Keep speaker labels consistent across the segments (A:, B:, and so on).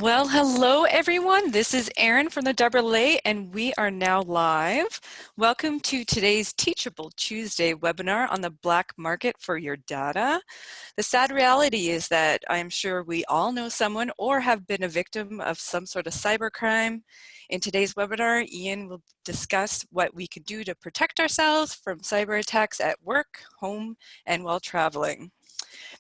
A: Well, hello everyone. This is Erin from the WRLA and we are now live. Welcome to today's Teachable Tuesday webinar on the black market for your data. The sad reality is that I'm sure we all know someone or have been a victim of some sort of cybercrime. In today's webinar, Ian will discuss what we can do to protect ourselves from cyber attacks at work, home, and while traveling.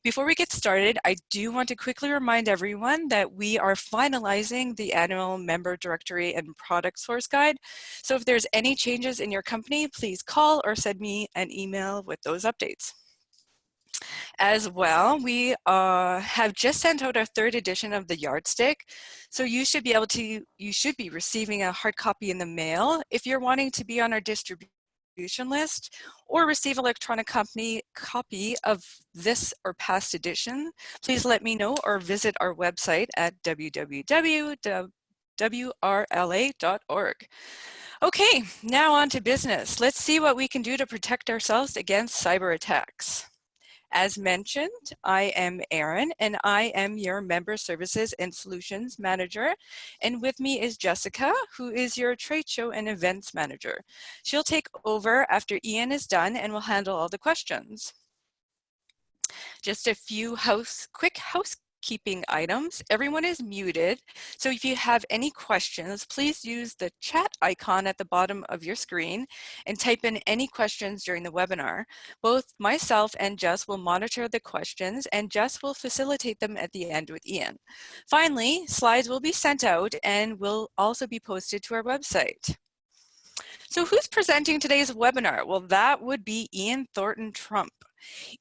A: Before we get started, I do want to quickly remind everyone that we are finalizing the annual member directory and product source guide. So if there's any changes in your company, please call or send me an email with those updates. As well, we have just sent out our third edition of the Yardstick. So you should be receiving a hard copy in the mail. If you're wanting to be on our distribution list or receive electronic copy of this or past edition, please let me know or visit our website at www.wrla.org. Okay, now on to business. Let's see what we can do to protect ourselves against cyber attacks. As mentioned, I am Erin and I am your Member Services and Solutions Manager. And with me is Jessica, who is your Trade Show and Events Manager. She'll take over after Ian is done and will handle all the questions. Just a few quick housekeeping items. Everyone is muted, so if you have any questions, please use the chat icon at the bottom of your screen and type in any questions during the webinar. Both myself and Jess will monitor the questions and Jess will facilitate them at the end with Ian. Finally, slides will be sent out and will also be posted to our website. So who's presenting today's webinar? Well, that would be Ian Thornton Trump.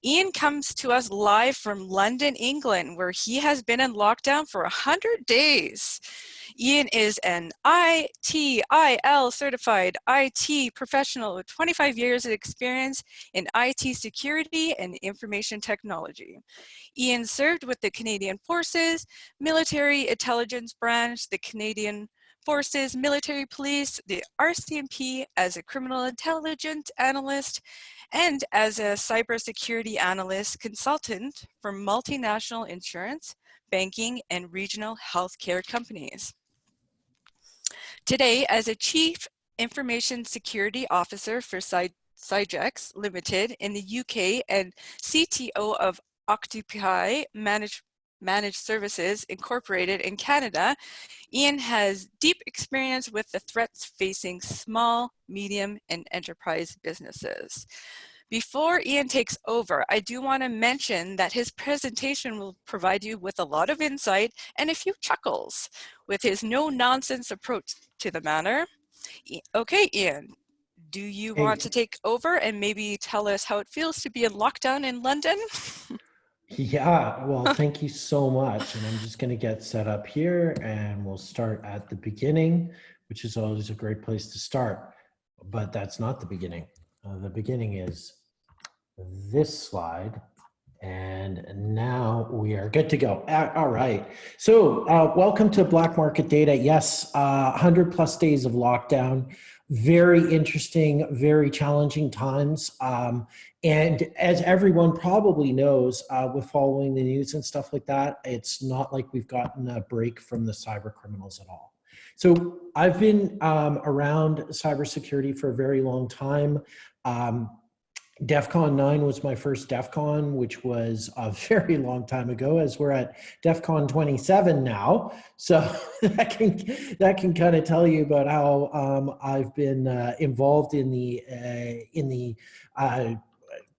A: Ian comes to us live from London, England, where he has been in lockdown for 100 days. Ian is an ITIL certified IT professional with 25 years of experience in IT security and information technology. Ian served with the Canadian Forces, Military Intelligence Branch, the Canadian Forces, Military Police, the RCMP as a criminal intelligence analyst, and as a cybersecurity analyst consultant for multinational insurance, banking, and regional healthcare companies. Today, as a Chief Information Security Officer for Cygex Limited in the UK and CTO of Octopi Managed Services Incorporated in Canada, Ian has deep experience with the threats facing small, medium, and enterprise businesses. Before Ian takes over, I do want to mention that his presentation will provide you with a lot of insight and a few chuckles with his no-nonsense approach to the matter. Okay, Ian, do you want to take over and maybe tell us how it feels to be in lockdown in London?
B: Yeah, well, thank you so much. And I'm just going to get set up here and we'll start at the beginning, which is always a great place to start. But that's not the beginning. The beginning is this slide. And now we are good to go. All right. So welcome to Black Market Data. Yes, 100+ days of lockdown. Very interesting, very challenging times. And as everyone probably knows, with following the news and stuff like that, it's not like we've gotten a break from the cyber criminals at all. So I've been around cybersecurity for a very long time. DEFCON 9 was my first DEFCON, which was a very long time ago, as we're at DEFCON 27 now. So that can kind of tell you about how I've been involved in the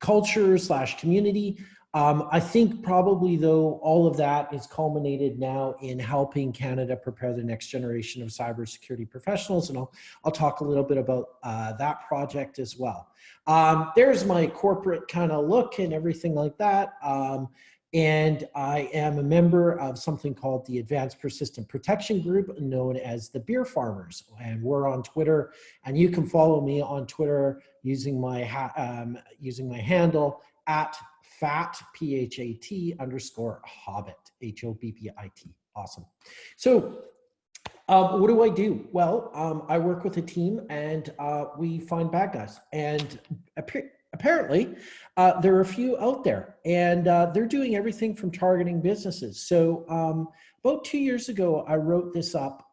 B: culture / community. I think probably though all of that is culminated now in helping Canada prepare the next generation of cybersecurity professionals, and I'll talk a little bit about that project as well. There's my corporate kind of look and everything like that. And I am a member of something called the Advanced Persistent Protection Group, known as the Beer Farmers. And we're on Twitter, and you can follow me on Twitter using my handle at fat, PHAT _ hobbit, HOBBIT. Awesome. So what do I do? Well, I work with a team and we find bad guys. And apparently, there are a few out there, and they're doing everything from targeting businesses. So about 2 years ago, I wrote this up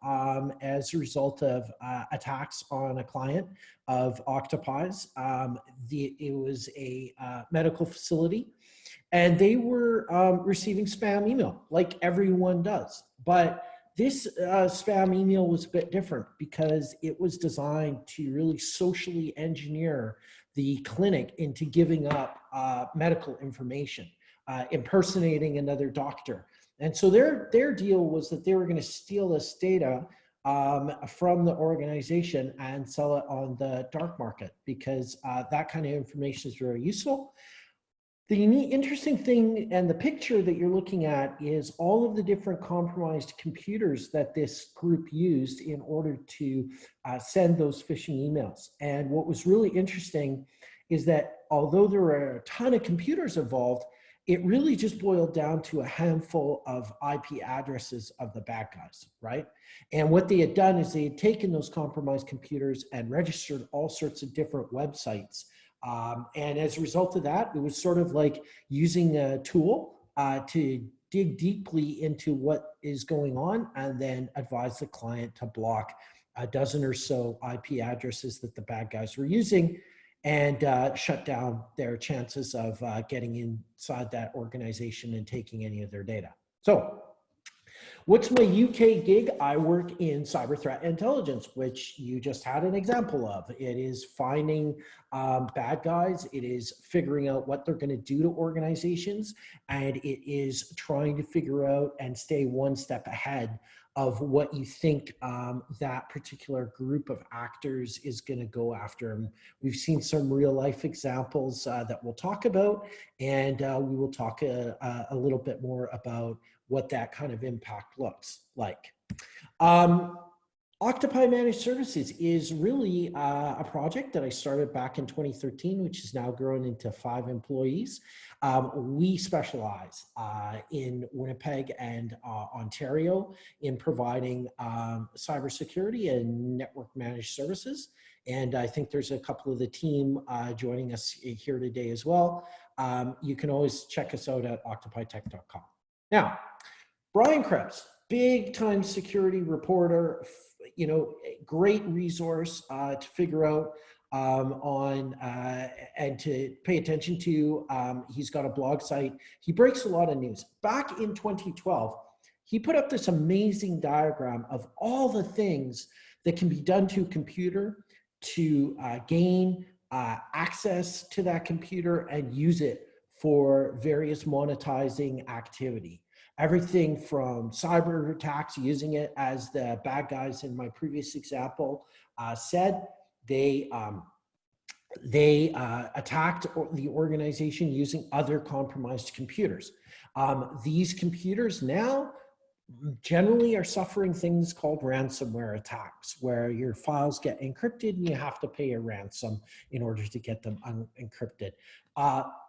B: as a result of attacks on a client of Octopi's. It was a medical facility, and they were receiving spam email like everyone does. But this spam email was a bit different because it was designed to really socially engineer the clinic into giving up medical information, impersonating another doctor. And so their deal was that they were going to steal this data from the organization and sell it on the dark market, because that kind of information is very useful. The interesting thing and the picture that you're looking at is all of the different compromised computers that this group used in order to send those phishing emails. And what was really interesting is that although there were a ton of computers involved, it really just boiled down to a handful of IP addresses of the bad guys, right? And what they had done is they had taken those compromised computers and registered all sorts of different websites. And as a result of that, it was sort of like using a tool to dig deeply into what is going on and then advise the client to block a dozen or so IP addresses that the bad guys were using, and shut down their chances of getting inside that organization and taking any of their data. So what's my UK gig? I work in cyber threat intelligence, which you just had an example of. It is finding bad guys. It is figuring out what they're going to do to organizations. And it is trying to figure out and stay one step ahead of what you think that particular group of actors is going to go after. And we've seen some real life examples that we'll talk about, and we will talk a little bit more about what that kind of impact looks like. Octopi Managed Services is really a project that I started back in 2013, which is now grown into 5 employees. We specialize in Winnipeg and Ontario in providing cybersecurity and network managed services. And I think there's a couple of the team joining us here today as well. You can always check us out at octopitech.com. Now, Brian Krebs, big time security reporter, you know, great resource to figure out and to pay attention to. He's got a blog site. He breaks a lot of news. Back in 2012, he put up this amazing diagram of all the things that can be done to a computer to gain access to that computer and use it for various monetizing activity. Everything from cyber attacks, using it as the bad guys in my previous example said. They attacked the organization using other compromised computers. These computers now generally are suffering things called ransomware attacks, where your files get encrypted and you have to pay a ransom in order to get them unencrypted.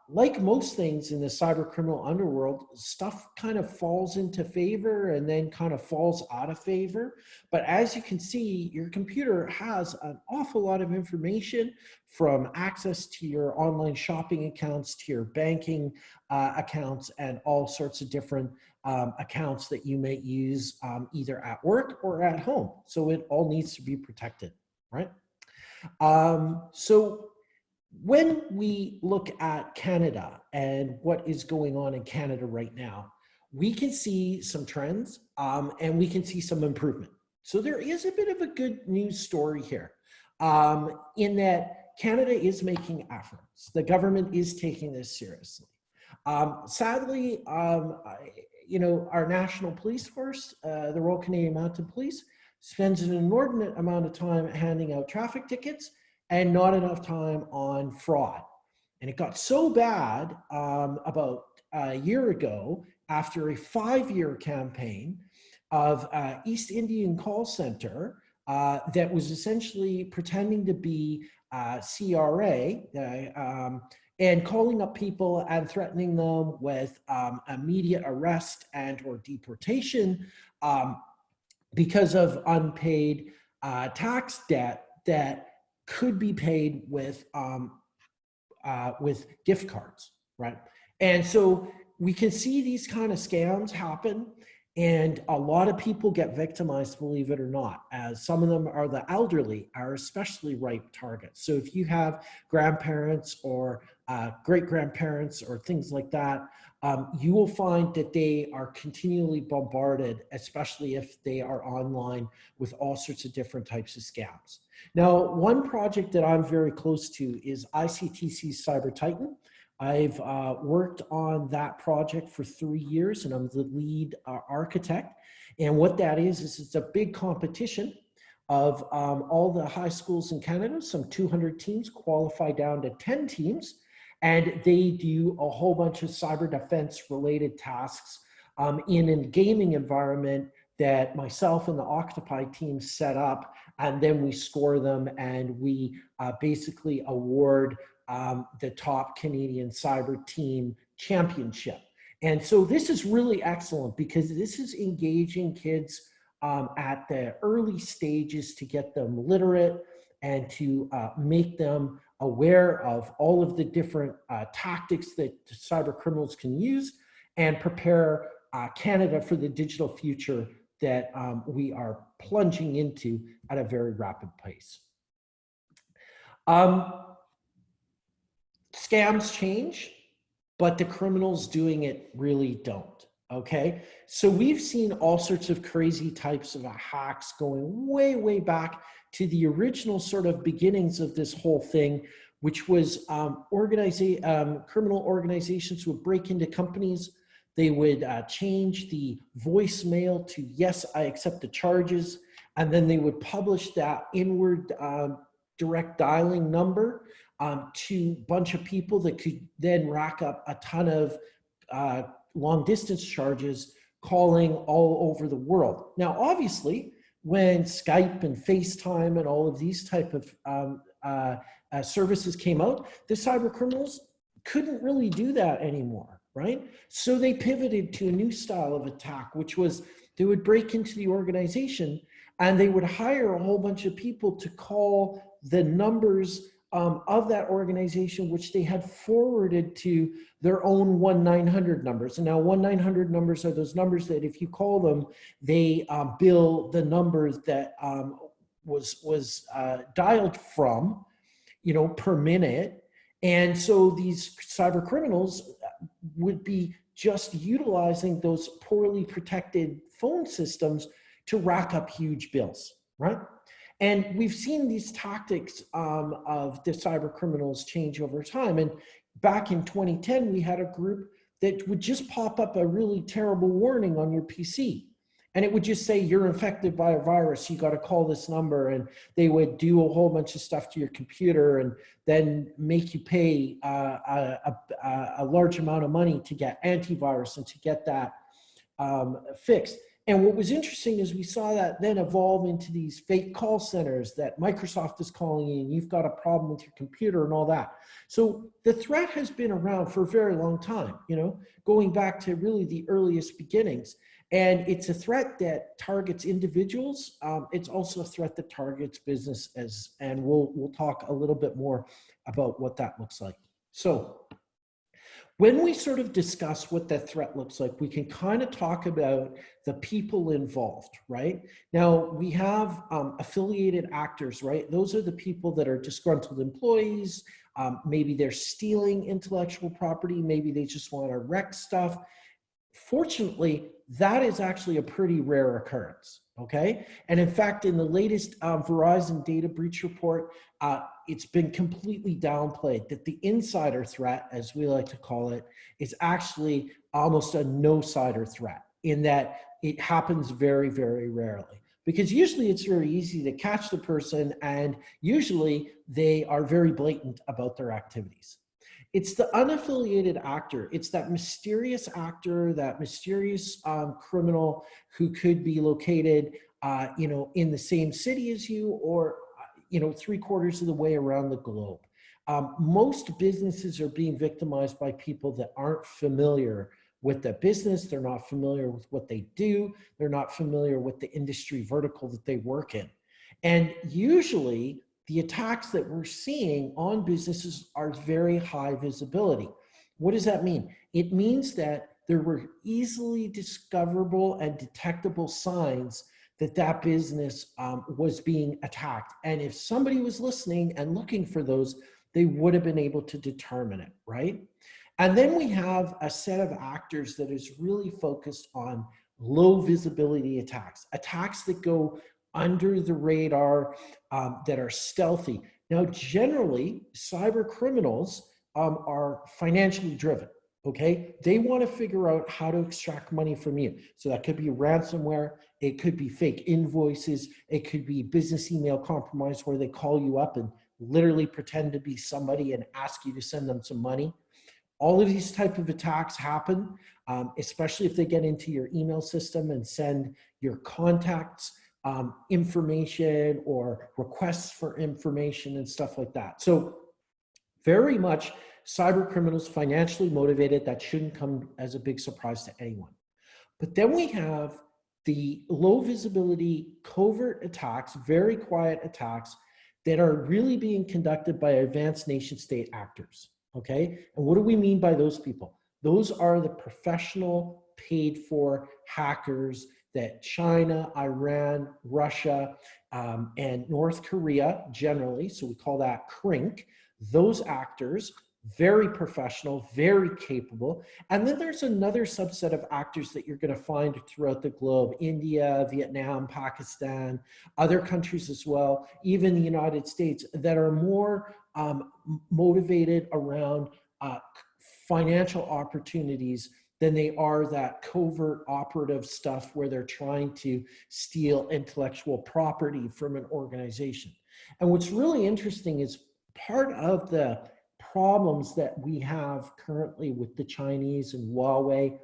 B: Like most things in the cyber criminal underworld, stuff kind of falls into favor and then kind of falls out of favor. But as you can see, your computer has an awful lot of information, from access to your online shopping accounts, to your banking accounts, and all sorts of different accounts that you may use either at work or at home. So it all needs to be protected, right? So when we look at Canada and what is going on in Canada right now, we can see some trends and we can see some improvement. So there is a bit of a good news story here in that Canada is making efforts. The government is taking this seriously. Sadly, you know, our national police force, the Royal Canadian Mounted Police, spends an inordinate amount of time handing out traffic tickets and not enough time on fraud. And it got so bad about a year ago, after a 5-year campaign of East Indian call center that was essentially pretending to be CRA and calling up people and threatening them with immediate arrest and or deportation because of unpaid tax debt that could be paid with with gift cards, right? And so we can see these kind of scams happen, and a lot of people get victimized, believe it or not, as some of them are the elderly, are especially ripe targets. So if you have grandparents or great grandparents or things like that, you will find that they are continually bombarded, especially if they are online, with all sorts of different types of scams. Now, one project that I'm very close to is ICTC's Cyber Titan. I've worked on that project for 3 years, and I'm the lead architect. And what that is it's a big competition of all the high schools in Canada. Some 200 teams qualify down to 10 teams, and they do a whole bunch of cyber defense related tasks in a gaming environment that myself and the Octopi team set up, and then we score them, and we basically award the top Canadian cyber team championship. And so this is really excellent because this is engaging kids at the early stages to get them literate and to make them aware of all of the different tactics that cyber criminals can use, and prepare Canada for the digital future that we are plunging into at a very rapid pace. Scams change, but the criminals doing it really don't, okay? So we've seen all sorts of crazy types of hacks going way, way back to the original sort of beginnings of this whole thing, which was criminal organizations would break into companies. They would change the voicemail to, yes, I accept the charges. And then they would publish that inward direct dialing number to a bunch of people that could then rack up a ton of long distance charges calling all over the world. Now, obviously, when Skype and FaceTime and all of these type of services came out, the cyber criminals couldn't really do that anymore, right? So they pivoted to a new style of attack, which was they would break into the organization and they would hire a whole bunch of people to call the numbers of that organization, which they had forwarded to their own 1-900 numbers. And now 1-900 numbers are those numbers that if you call them, they bill the numbers that was dialed from, you know, per minute. And so these cyber criminals would be just utilizing those poorly protected phone systems to rack up huge bills, right? And we've seen these tactics of the cyber criminals change over time. And back in 2010, we had a group that would just pop up a really terrible warning on your PC. And it would just say, you're infected by a virus, you got to call this number. And they would do a whole bunch of stuff to your computer and then make you pay a large amount of money to get antivirus and to get that fixed. And what was interesting is we saw that then evolve into these fake call centers that Microsoft is calling you and you've got a problem with your computer and all that. So the threat has been around for a very long time, you know, going back to really the earliest beginnings. And it's a threat that targets individuals. It's also a threat that targets business, and we'll talk a little bit more about what that looks like. So when we sort of discuss what that threat looks like, we can kind of talk about the people involved, right? Now, we have affiliated actors, right? Those are the people that are disgruntled employees. Maybe they're stealing intellectual property. Maybe they just want to wreck stuff. Fortunately, that is actually a pretty rare occurrence, okay? And in fact, in the latest Verizon data breach report, it's been completely downplayed that the insider threat, as we like to call it, is actually almost a no-sider threat in that it happens very, very rarely. Because usually it's very easy to catch the person and usually they are very blatant about their activities. It's the unaffiliated actor. It's that mysterious actor, that mysterious criminal who could be located, you know, in the same city as you, or, you know, 3/4 of the way around the globe. Most businesses are being victimized by people that aren't familiar with the business. They're not familiar with what they do. They're not familiar with the industry vertical that they work in. And usually the attacks that we're seeing on businesses are very high visibility. What does that mean? It means that there were easily discoverable and detectable signs that that business was being attacked. And if somebody was listening and looking for those, they would have been able to determine it, right? And then we have a set of actors that is really focused on low visibility attacks, attacks that go under the radar, that are stealthy. Now, generally, cyber criminals are financially driven. Okay, they want to figure out how to extract money from you. So that could be ransomware, it could be fake invoices, it could be business email compromise where they call you up and literally pretend to be somebody and ask you to send them some money. All of these type of attacks happen, especially if they get into your email system and send your contacts information or requests for information and stuff like that. So very much cyber criminals financially motivated. That shouldn't come as a big surprise to anyone. But then we have the low visibility covert attacks, very quiet attacks that are really being conducted by advanced nation state actors. Okay, and what do we mean by those people? Those are the professional paid for hackers that China, Iran, Russia, and North Korea generally, so we call that CRINC, those actors, very professional, very capable. And then there's another subset of actors that you're going to find throughout the globe: India, Vietnam, Pakistan, other countries as well, even the United States, that are more motivated around financial opportunities than they are that covert operative stuff where they're trying to steal intellectual property from an organization. And what's really interesting is part of the problems that we have currently with the Chinese and Huawei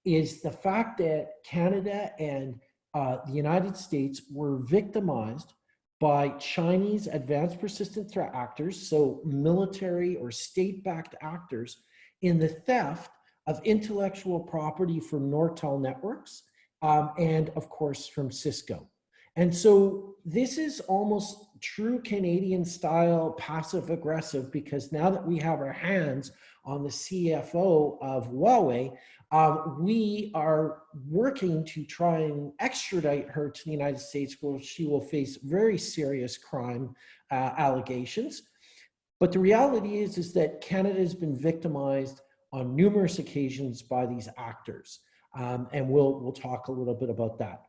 B: is the fact that Canada and the United States were victimized by Chinese advanced persistent threat actors, so military or state-backed actors, in the theft of intellectual property from Nortel Networks and, of course, from Cisco. And so this is almost true Canadian style passive aggressive, because now that we have our hands on the CFO of Huawei, we are working to try and extradite her to the United States, where she will face very serious crime allegations. But the reality is that Canada has been victimized on numerous occasions by these actors. And we'll talk a little bit about that.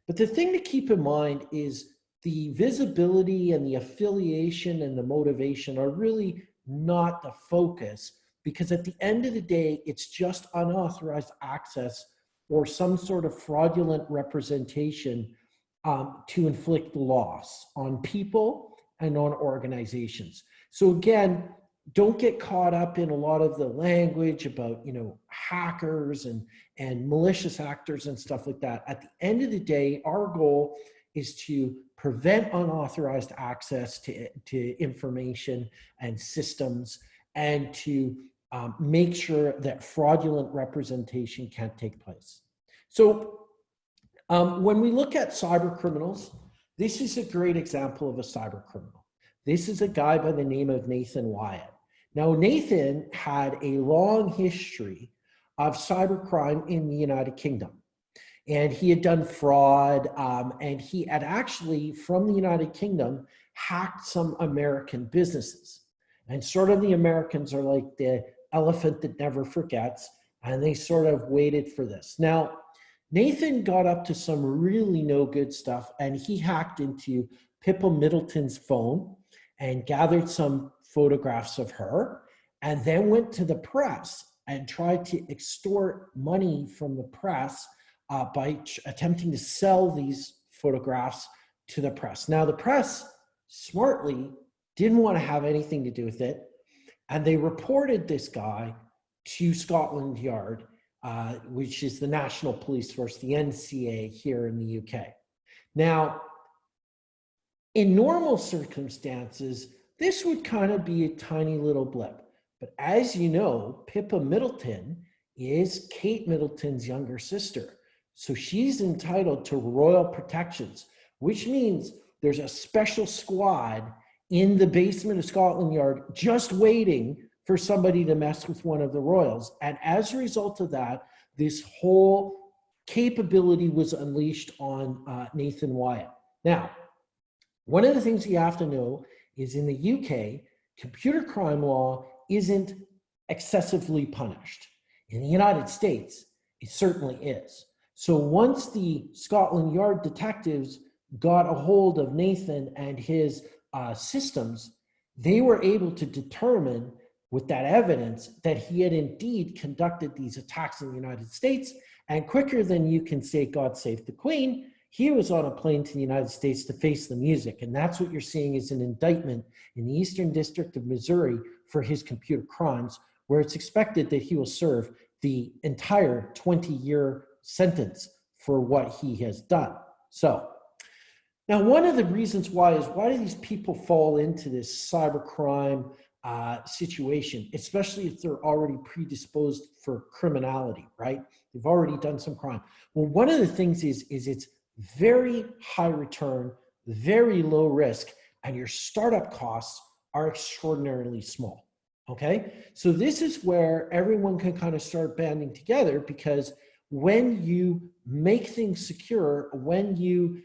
B: But the thing to keep in mind is the visibility and the affiliation and the motivation are really not the focus, because at the end of the day, it's just unauthorized access or some sort of fraudulent representation to inflict loss on people and on organizations. So again, don't get caught up in a lot of the language about, hackers and malicious actors and stuff like that. At the end of the day, our goal is to prevent unauthorized access to information and systems, and to make sure that fraudulent representation can't take place. So when we look at cyber criminals, this is a great example of a cyber criminal. This is a guy by the name of Nathan Wyatt. Now, Nathan had a long history of cybercrime in the United Kingdom. And he had done fraud, and he had actually, from the United Kingdom, hacked some American businesses. And sort of the Americans are like the elephant that never forgets, and they sort of waited for this. Now, Nathan got up to some really no good stuff, and he hacked into Pippa Middleton's phone and gathered some photographs of her, and then went to the press and tried to extort money from the press by attempting to sell these photographs to the press. Now, the press smartly didn't want to have anything to do with it, and they reported this guy to Scotland Yard, which is the National Police Force, the NCA here in the UK. Now, in normal circumstances, this would kind of be a tiny little blip. But as you know, Pippa Middleton is Kate Middleton's younger sister. So she's entitled to royal protections, which means there's a special squad in the basement of Scotland Yard, just waiting for somebody to mess with one of the royals. And as a result of that, this whole capability was unleashed on Nathan Wyatt. Now, one of the things you have to know is in the UK, computer crime law isn't excessively punished. In the United States, it certainly is. So once the Scotland Yard detectives got a hold of Nathan and his systems, they were able to determine with that evidence that he had indeed conducted these attacks in the United States. And quicker than you can say, God save the Queen, he was on a plane to the United States to face the music. And that's what you're seeing is an indictment in the Eastern District of Missouri for his computer crimes, where it's expected that he will serve the entire 20-year sentence for what he has done. So now, one of the reasons why do these people fall into this cybercrime situation, especially if they're already predisposed for criminality, right? They've already done some crime. Well, one of the things is it's very high return, very low risk, and your startup costs are extraordinarily small, okay? So this is where everyone can kind of start banding together, because when you make things secure, when you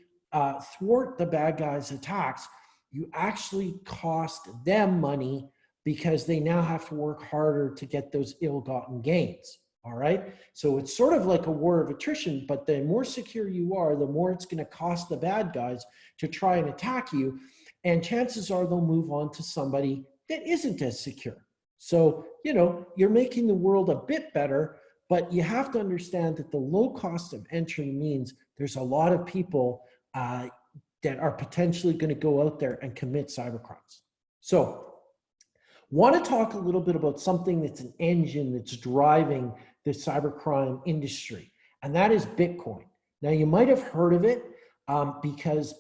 B: thwart the bad guys' attacks, you actually cost them money because they now have to work harder to get those ill-gotten gains. All right. So it's sort of like a war of attrition, but the more secure you are, the more it's going to cost the bad guys to try and attack you. And chances are they'll move on to somebody that isn't as secure. So, you know, you're making the world a bit better, but you have to understand that the low cost of entry means there's a lot of people that are potentially going to go out there and commit cybercrimes. So, want to talk a little bit about something that's an engine that's driving the cybercrime industry, and that is Bitcoin. Now, you might have heard of it because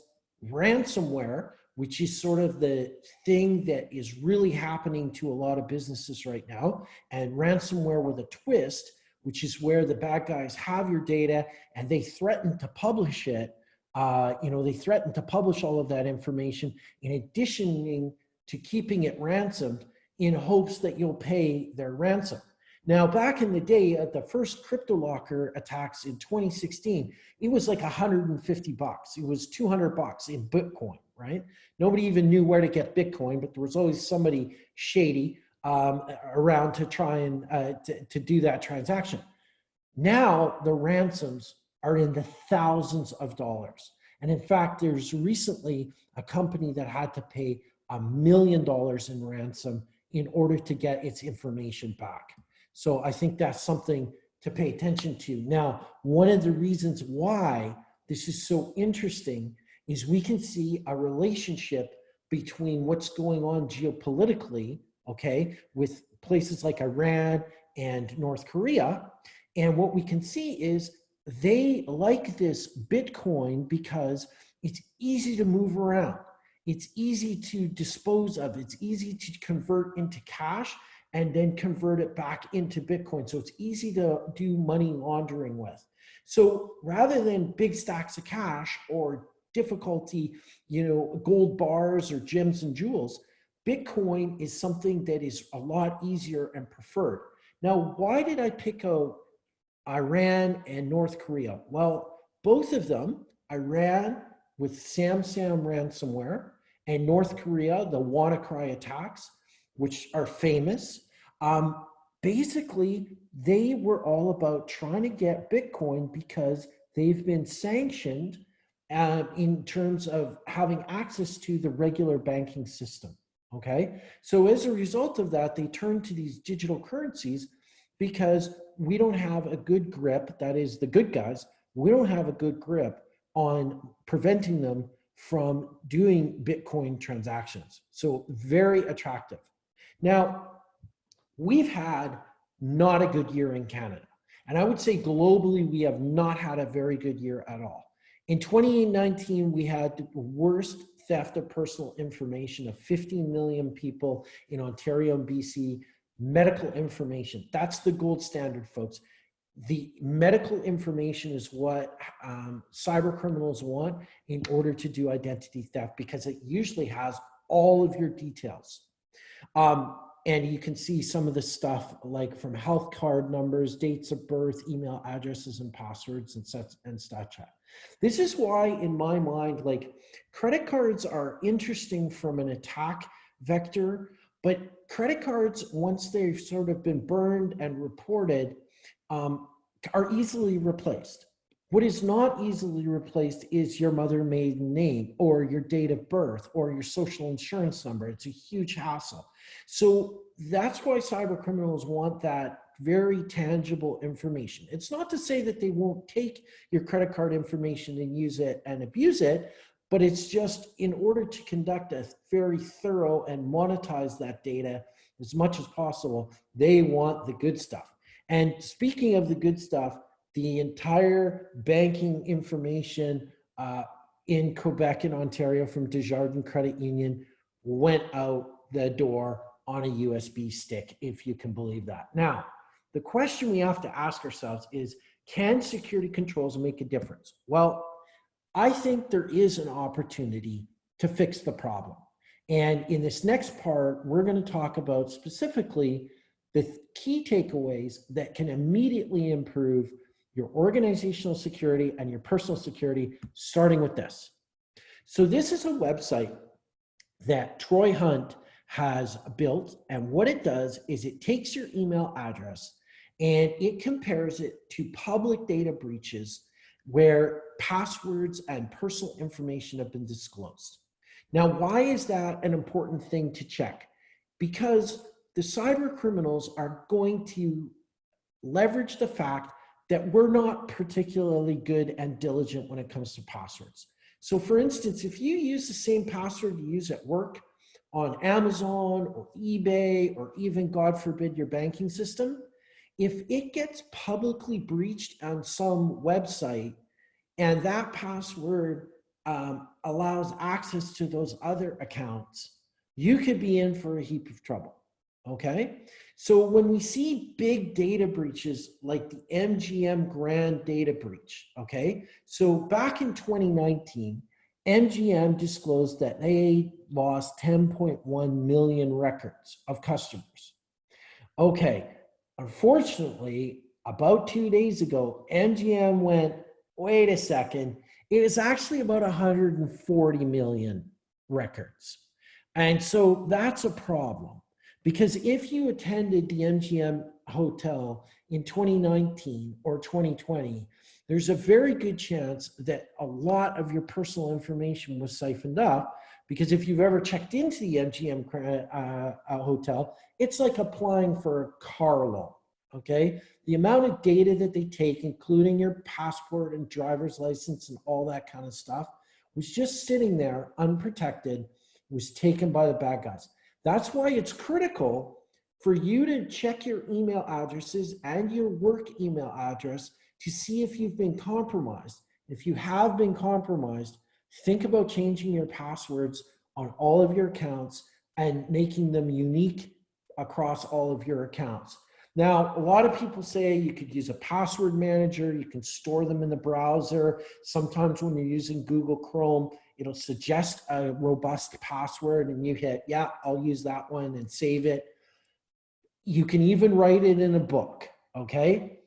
B: ransomware, which is sort of the thing that is really happening to a lot of businesses right now, and ransomware with a twist, which is where the bad guys have your data and they threaten to publish it. They threaten to publish all of that information in addition to keeping it ransomed in hopes that you'll pay their ransom. Now, back in the day, at the first CryptoLocker attacks in 2016, it was like $150. It was $200 in Bitcoin, right? Nobody even knew where to get Bitcoin, but there was always somebody shady around to try and to do that transaction. Now the ransoms are in the thousands of dollars. And in fact, there's recently a company that had to pay $1 million in ransom in order to get its information back. So I think that's something to pay attention to. Now, one of the reasons why this is so interesting is we can see a relationship between what's going on geopolitically, okay, with places like Iran and North Korea. And what we can see is they like this Bitcoin because it's easy to move around. It's easy to dispose of. It's easy to convert into cash and then convert it back into Bitcoin. So it's easy to do money laundering with. So rather than big stacks of cash or difficulty, gold bars or gems and jewels, Bitcoin is something that is a lot easier and preferred. Now, why did I pick out Iran and North Korea? Well, both of them, Iran with Samsung ransomware, and North Korea, the WannaCry attacks, which are famous. Basically, they were all about trying to get Bitcoin because they've been sanctioned in terms of having access to the regular banking system, okay? So as a result of that, they turned to these digital currencies because we don't have a good grip, that is the good guys, we don't have a good grip on preventing them from doing Bitcoin transactions. So very attractive. Now, we've had not a good year in Canada. And I would say globally, we have not had a very good year at all. In 2019, we had the worst theft of personal information of 15 million people in Ontario and BC. Medical information, that's the gold standard, folks. The medical information is what cyber criminals want in order to do identity theft because it usually has all of your details. And you can see some of the stuff like from health card numbers, dates of birth, email addresses, and passwords and such. This is why, in my mind, like credit cards are interesting from an attack vector, but credit cards, once they've sort of been burned and reported, are easily replaced. What is not easily replaced is your mother maiden name or your date of birth or your social insurance number. It's a huge hassle. So that's why cyber criminals want that very tangible information. It's not to say that they won't take your credit card information and use it and abuse it, but it's just in order to conduct a very thorough and monetize that data as much as possible, they want the good stuff. And speaking of the good stuff, the entire banking information in Quebec and Ontario from Desjardins Credit Union went out the door on a USB stick, if you can believe that. Now, the question we have to ask ourselves is, can security controls make a difference? Well, I think there is an opportunity to fix the problem. And in this next part, we're going to talk about specifically the key takeaways that can immediately improve your organizational security and your personal security, starting with this. So this is a website that Troy Hunt has built, and what it does is it takes your email address and it compares it to public data breaches where passwords and personal information have been disclosed. Now, why is that an important thing to check? Because the cyber criminals are going to leverage the fact that we're not particularly good and diligent when it comes to passwords. So for instance, if you use the same password you use at work on Amazon or eBay, or even, God forbid, your banking system, if it gets publicly breached on some website and that password allows access to those other accounts, you could be in for a heap of trouble. Okay, so when we see big data breaches like the MGM Grand data breach, okay, so back in 2019, MGM disclosed that they lost 10.1 million records of customers. Okay, unfortunately, about 2 days ago, MGM went, wait a second, it is actually about 140 million records. And so that's a problem. Because if you attended the MGM hotel in 2019 or 2020, there's a very good chance that a lot of your personal information was siphoned up. Because if you've ever checked into the MGM hotel, it's like applying for a car loan, okay? The amount of data that they take, including your passport and driver's license and all that kind of stuff, was just sitting there unprotected, was taken by the bad guys. That's why it's critical for you to check your email addresses and your work email address to see if you've been compromised. If you have been compromised, think about changing your passwords on all of your accounts and making them unique across all of your accounts. Now, a lot of people say you could use a password manager, you can store them in the browser. Sometimes when you're using Google Chrome, it'll suggest a robust password and you hit, yeah, I'll use that one and save it. You can even write it in a book, okay?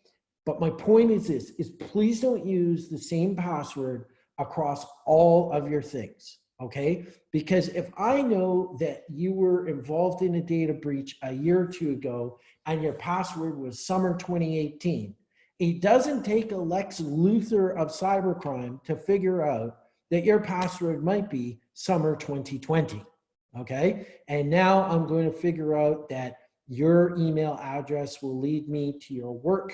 B: But my point is this, is please don't use the same password across all of your things, okay? Because if I know that you were involved in a data breach a year or two ago and your password was summer 2018, it doesn't take a Lex Luthor of cybercrime to figure out that your password might be summer 2020, okay? And now I'm going to figure out that your email address will lead me to your work,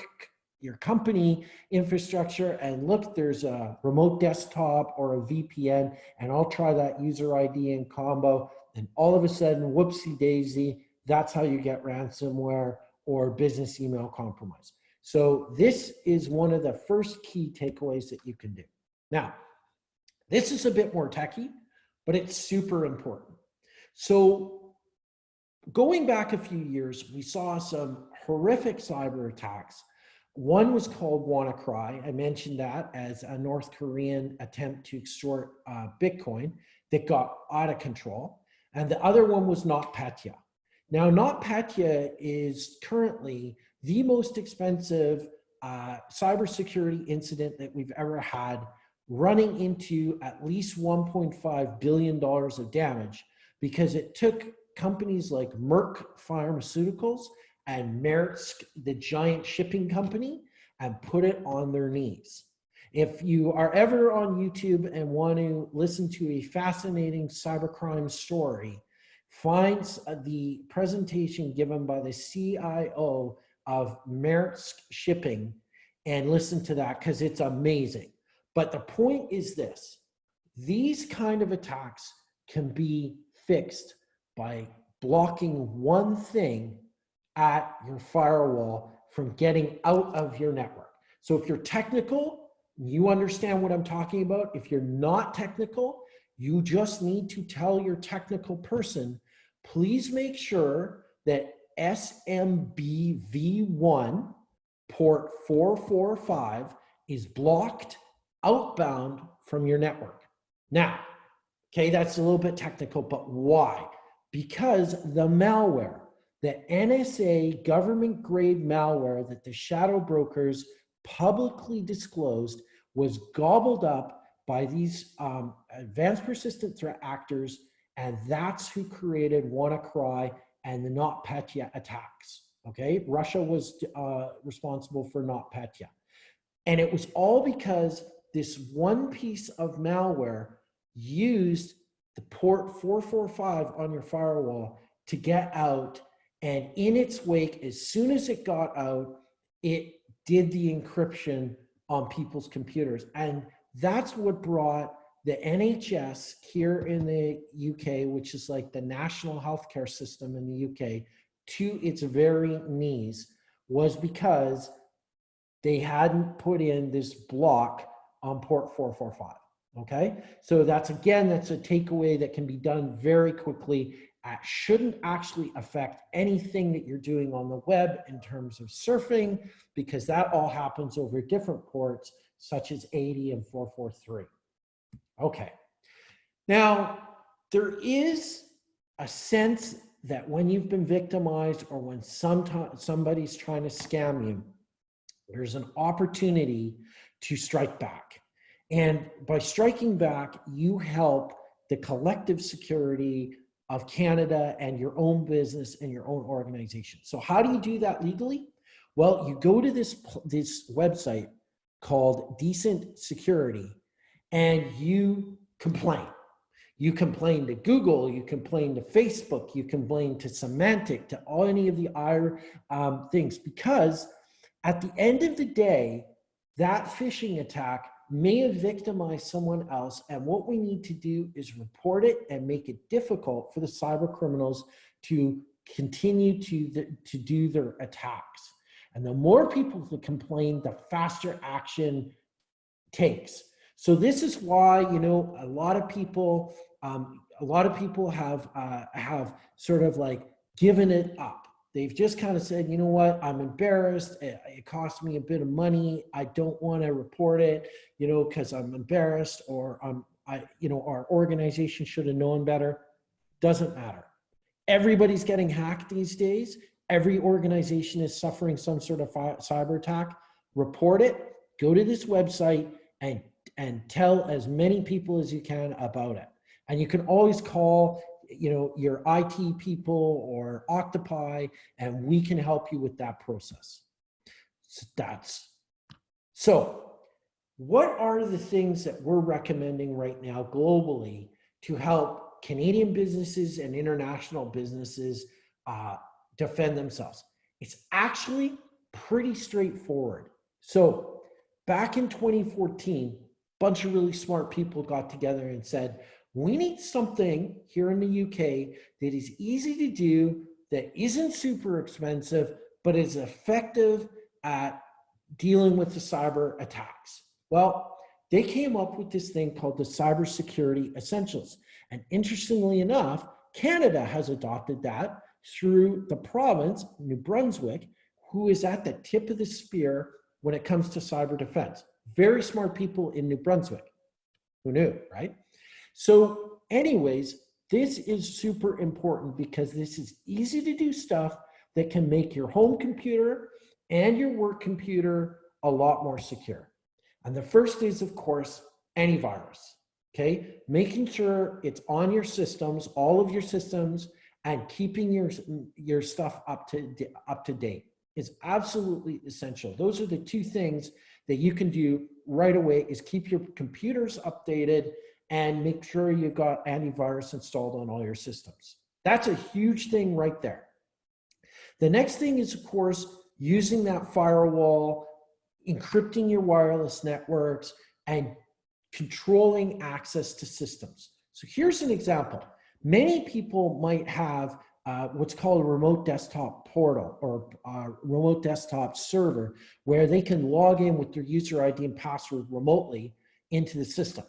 B: your company infrastructure, and look, there's a remote desktop or a VPN, and I'll try that user ID in combo, and all of a sudden, whoopsie daisy, that's how you get ransomware or business email compromise. So this is one of the first key takeaways that you can do. Now, this is a bit more techy, but it's super important. So going back a few years, we saw some horrific cyber attacks. One was called WannaCry. I mentioned that as a North Korean attempt to extort Bitcoin that got out of control. And the other one was NotPetya. Now, NotPetya is currently the most expensive cybersecurity incident that we've ever had, running into at least $1.5 billion of damage, because it took companies like Merck Pharmaceuticals and Maersk, the giant shipping company, and put it on their knees. If you are ever on YouTube and want to listen to a fascinating cybercrime story, find the presentation given by the CIO of Maersk Shipping and listen to that, because it's amazing. But the point is this: these kind of attacks can be fixed by blocking one thing at your firewall from getting out of your network. So if you're technical, you understand what I'm talking about. If you're not technical, you just need to tell your technical person, please make sure that SMBV1 port 445 is blocked outbound from your network. Now, okay, that's a little bit technical, but why? Because the malware, the NSA government grade malware that the shadow brokers publicly disclosed, was gobbled up by these advanced persistent threat actors, and that's who created WannaCry and the NotPetya attacks. Okay, Russia was responsible for NotPetya, and it was all because this one piece of malware used the port 445 on your firewall to get out, and in its wake, as soon as it got out, it did the encryption on people's computers. And that's what brought the NHS here in the UK, which is like the national healthcare system in the UK, to its very knees, was because they hadn't put in this block on port 445. Okay, so that's, again, that's a takeaway that can be done very quickly. Shouldn't actually affect anything that you're doing on the web in terms of surfing, because that all happens over different ports such as 80 and 443. Okay, now there is a sense that when you've been victimized or when somebody's trying to scam you, there's an opportunity to strike back. And by striking back, you help the collective security of Canada and your own business and your own organization. So how do you do that legally? Well, you go to this website called Decent Security, and you complain. You complain to Google, you complain to Facebook, you complain to Symantec, to any of the other things, because at the end of the day, that phishing attack may have victimized someone else, and what we need to do is report it and make it difficult for the cyber criminals to continue to do their attacks. And the more people that complain, the faster action takes. So this is why, you know, a lot of people have sort of like given it up. They've just kind of said, you know what, I'm embarrassed. It cost me a bit of money. I don't want to report it, you know, because I'm embarrassed, or our organization should have known better. Doesn't matter. Everybody's getting hacked these days. Every organization is suffering some sort of cyber attack. Report it. Go to this website and tell as many people as you can about it. And you can always call, you know, your IT people or Octopi, and we can help you with that process. So what are the things that we're recommending right now globally to help Canadian businesses and international businesses defend themselves? It's actually pretty straightforward. So back in 2014, a bunch of really smart people got together and said, we need something here in the UK that is easy to do, that isn't super expensive, but is effective at dealing with the cyber attacks. Well, they came up with this thing called the Cybersecurity Essentials. And interestingly enough, Canada has adopted that through the province, New Brunswick, who is at the tip of the spear when it comes to cyber defense. Very smart people in New Brunswick. Who knew, right? So anyways, This is super important because this is easy to do stuff that can make your home computer and your work computer a lot more secure. And the first is, of course, antivirus. Okay, making sure it's on your systems, all of your systems, and keeping your stuff up to date is absolutely essential. Those are the two things that you can do right away: is keep your computers updated and make sure you've got antivirus installed on all your systems. That's a huge thing right there. The next thing is, of course, using that firewall, encrypting your wireless networks, and controlling access to systems. So here's an example. Many people might have what's called a remote desktop portal or remote desktop server where they can log in with their user ID and password remotely into the system.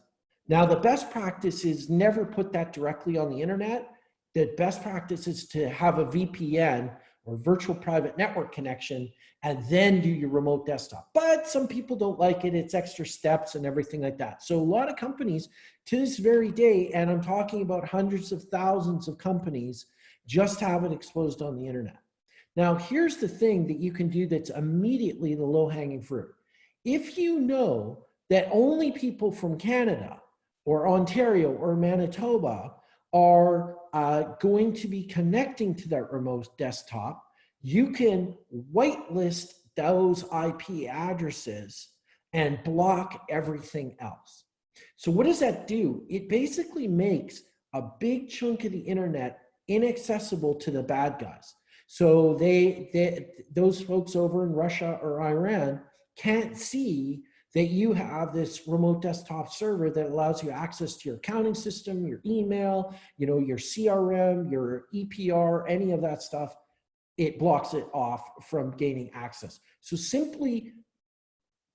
B: Now, the best practice is never put that directly on the internet. The best practice is to have a VPN or virtual private network connection and then do your remote desktop. But some people don't like it. It's extra steps and everything like that. So a lot of companies to this very day, and I'm talking about hundreds of thousands of companies, just have it exposed on the internet. Now, here's the thing that you can do that's immediately the low-hanging fruit. If you know that only people from Canada or Ontario or Manitoba are going to be connecting to that remote desktop, you can whitelist those IP addresses and block everything else. So what does that do? It basically makes a big chunk of the internet inaccessible to the bad guys. So those folks over in Russia or Iran can't see that you have this remote desktop server that allows you access to your accounting system, your email, your CRM, your EPR, any of that stuff. It blocks it off from gaining access. So simply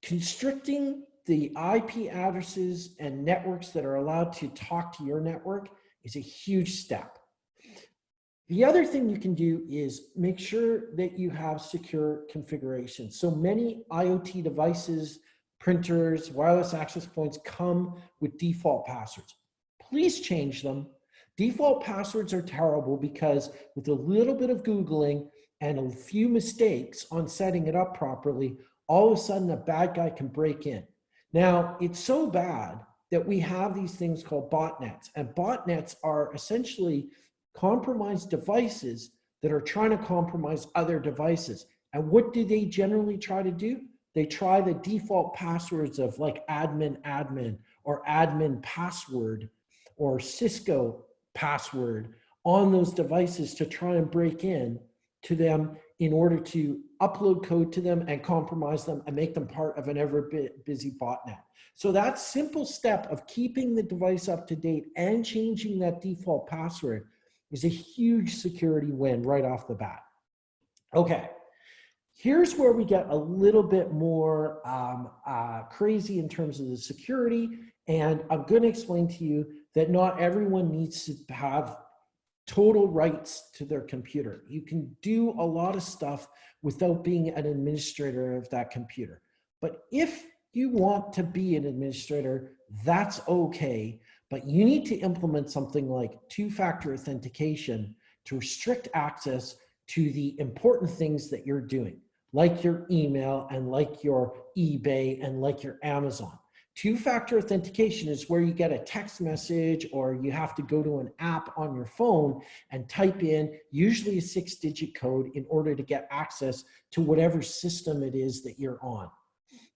B: constricting the IP addresses and networks that are allowed to talk to your network is a huge step. The other thing you can do is make sure that you have secure configuration. So many IoT devices, printers, wireless access points come with default passwords. Please change them. Default passwords are terrible because with a little bit of Googling and a few mistakes on setting it up properly, all of a sudden a bad guy can break in. Now, it's so bad that we have these things called botnets, and botnets are essentially compromised devices that are trying to compromise other devices. And what do they generally try to do? They try the default passwords of like admin or admin password or Cisco password on those devices to try and break in to them in order to upload code to them and compromise them and make them part of an ever busy botnet. So that simple step of keeping the device up to date and changing that default password is a huge security win right off the bat. Okay, here's where we get a little bit more crazy in terms of the security, and I'm going to explain to you that not everyone needs to have total rights to their computer. You can do a lot of stuff without being an administrator of that computer. But if you want to be an administrator, that's okay. But you need to implement something like two-factor authentication to restrict access to the important things that you're doing, like your email and like your eBay and like your Amazon. Two-factor authentication is where you get a text message or you have to go to an app on your phone and type in usually a 6-digit code in order to get access to whatever system it is that you're on.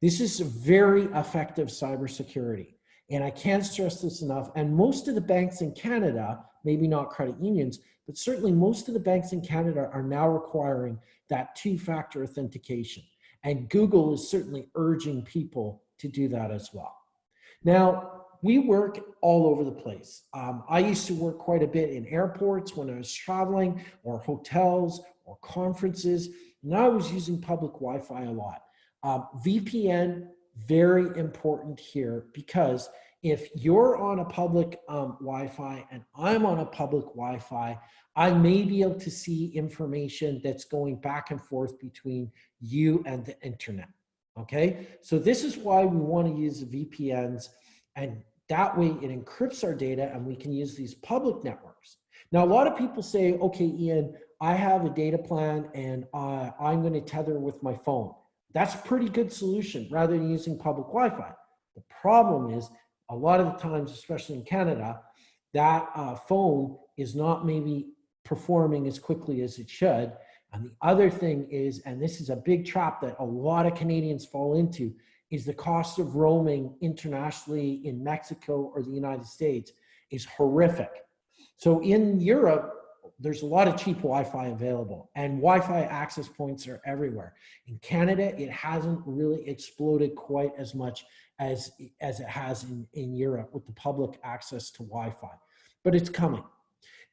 B: This is very effective cybersecurity. And I can't stress this enough. And most of the banks in Canada, maybe not credit unions, but certainly most of the banks in Canada are now requiring that two-factor authentication. And Google is certainly urging people to do that as well. Now, we work all over the place. I used to work quite a bit in airports when I was traveling, or hotels, or conferences. Now I was using public Wi-Fi a lot. VPN, very important here, because if you're on a public Wi-Fi and I'm on a public Wi-Fi, I may be able to see information that's going back and forth between you and the internet. Okay, so this is why we want to use VPNs and That way it encrypts our data and we can use these public networks. Now, a lot of people say, okay, Ian, I have a data plan and I'm going to tether with my phone. That's a pretty good solution rather than using public Wi-Fi. The problem is a lot of the times, especially in Canada, that phone is not maybe performing as quickly as it should. And the other thing is, and this is a big trap that a lot of Canadians fall into, is the cost of roaming internationally in Mexico or the United States is horrific. So in Europe, there's a lot of cheap Wi-Fi available and Wi-Fi access points are everywhere. In Canada, it hasn't really exploded quite as much as it has in Europe with the public access to Wi-Fi, but it's coming.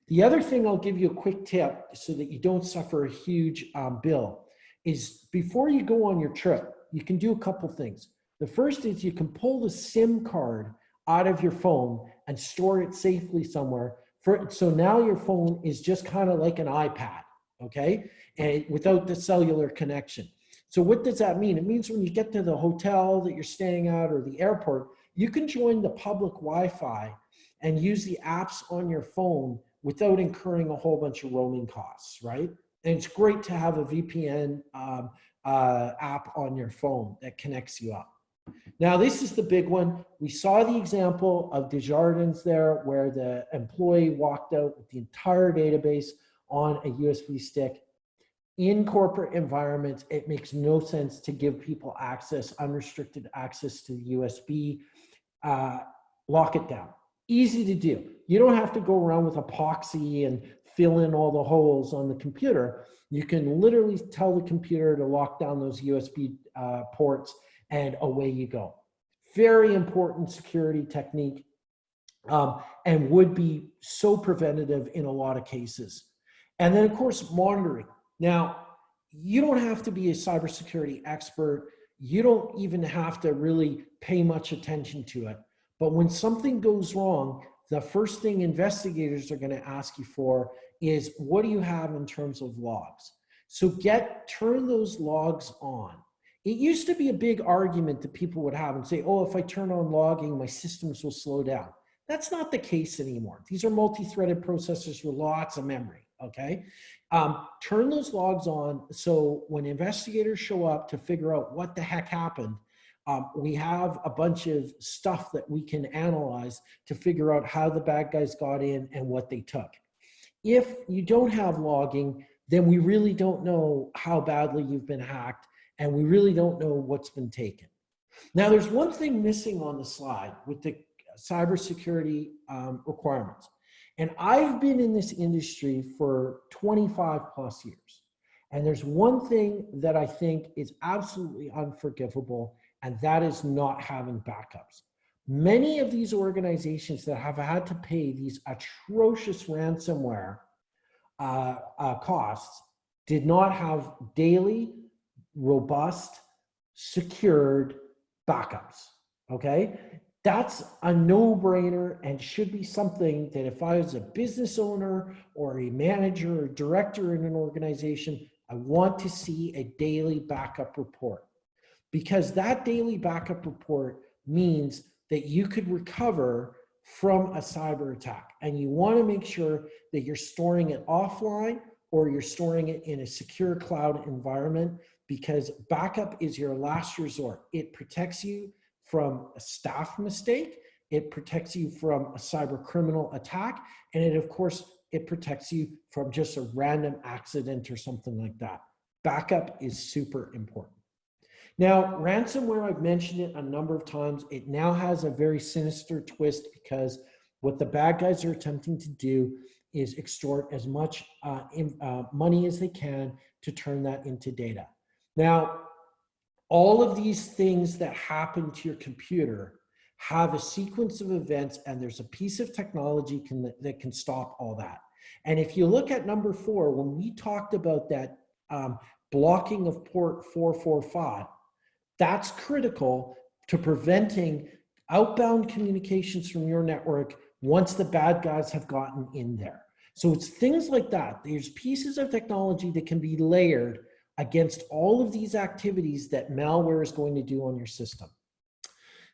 B: The other thing I'll give you a quick tip so that you don't suffer a huge bill is before you go on your trip, you can do a couple things. The first is you can pull the SIM card out of your phone and store it safely somewhere. So now your phone is just kind of like an iPad, okay? And without the cellular connection. So what does that mean? It means when you get to the hotel that you're staying at or the airport, you can join the public Wi-Fi and use the apps on your phone without incurring a whole bunch of roaming costs, right? And it's great to have a VPN app on your phone that connects you up. Now, this is the big one. We saw the example of Desjardins there where the employee walked out with the entire database on a USB stick. In corporate environments, it makes no sense to give people access, unrestricted access to the USB. Lock it down. Easy to do. You don't have to go around with epoxy and fill in all the holes on the computer. You can literally tell the computer to lock down those USB ports and away you go. Very important security technique and would be so preventative in a lot of cases. And then of course, monitoring. Now, you don't have to be a cybersecurity expert. You don't even have to really pay much attention to it. But when something goes wrong, the first thing investigators are going to ask you for is, what do you have in terms of logs? So turn those logs on. It used to be a big argument that people would have and say, oh, if I turn on logging, my systems will slow down. That's not the case anymore. These are multi-threaded processors with lots of memory, okay? Turn those logs on so when investigators show up to figure out what the heck happened, we have a bunch of stuff that we can analyze to figure out how the bad guys got in and what they took. If you don't have logging, then we really don't know how badly you've been hacked, and we really don't know what's been taken. Now, there's one thing missing on the slide with the cybersecurity requirements. And I've been in this industry for 25 plus years. And there's one thing that I think is absolutely unforgivable, and that is not having backups. Many of these organizations that have had to pay these atrocious ransomware costs did not have daily, robust, secured backups, okay? That's a no-brainer and should be something that if I was a business owner or a manager or director in an organization, I want to see a daily backup report, because that daily backup report means that you could recover from a cyber attack. And you want to make sure that you're storing it offline or you're storing it in a secure cloud environment, because backup is your last resort. It protects you from a staff mistake, it protects you from a cyber criminal attack, and of course, it protects you from just a random accident or something like that. Backup is super important. Now, ransomware, I've mentioned it a number of times. It now has a very sinister twist, because what the bad guys are attempting to do is extort as much money as they can to turn that into data. Now, all of these things that happen to your computer have a sequence of events, and there's a piece of technology that can stop all that. And if you look at number 4, when we talked about that blocking of port 445, that's critical to preventing outbound communications from your network once the bad guys have gotten in there. So it's things like that. There's pieces of technology that can be layered against all of these activities that malware is going to do on your system.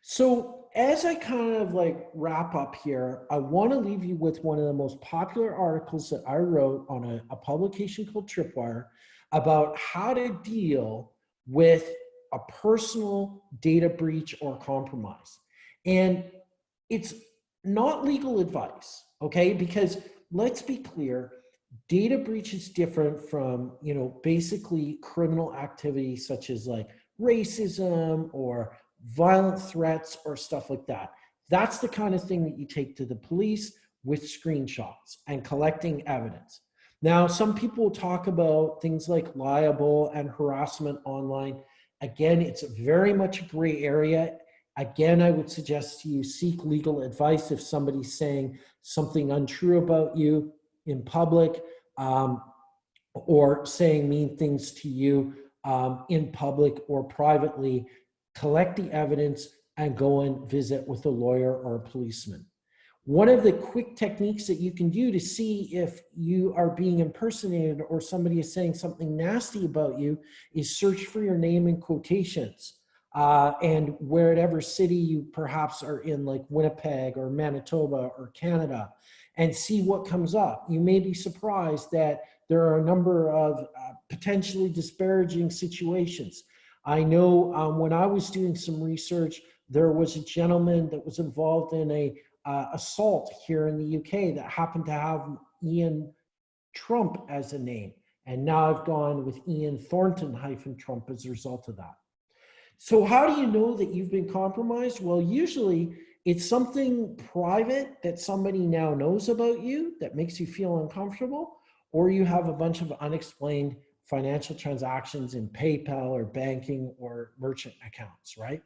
B: So as I kind of like wrap up here, I want to leave you with one of the most popular articles that I wrote on a publication called Tripwire about how to deal with a personal data breach or compromise. And it's not legal advice, okay? Because let's be clear, data breach is different from, you know, basically criminal activity such as like racism or violent threats or stuff like that. That's the kind of thing that you take to the police with screenshots and collecting evidence. Now, some people talk about things like libel and harassment online. Again, it's very much a gray area. Again, I would suggest to you seek legal advice if somebody's saying something untrue about you in public, or saying mean things to you in public or privately. Collect the evidence and go and visit with a lawyer or a policeman. One of the quick techniques that you can do to see if you are being impersonated or somebody is saying something nasty about you is search for your name in quotations. And wherever city you perhaps are in, like Winnipeg or Manitoba or Canada, and see what comes up. You may be surprised that there are a number of potentially disparaging situations. I know when I was doing some research, there was a gentleman that was involved in a assault here in the UK that happened to have Ian Trump as a name. And now I've gone with Ian Thornton-Trump as a result of that. So how do you know that you've been compromised? Well, usually it's something private that somebody now knows about you that makes you feel uncomfortable, or you have a bunch of unexplained financial transactions in PayPal or banking or merchant accounts, right?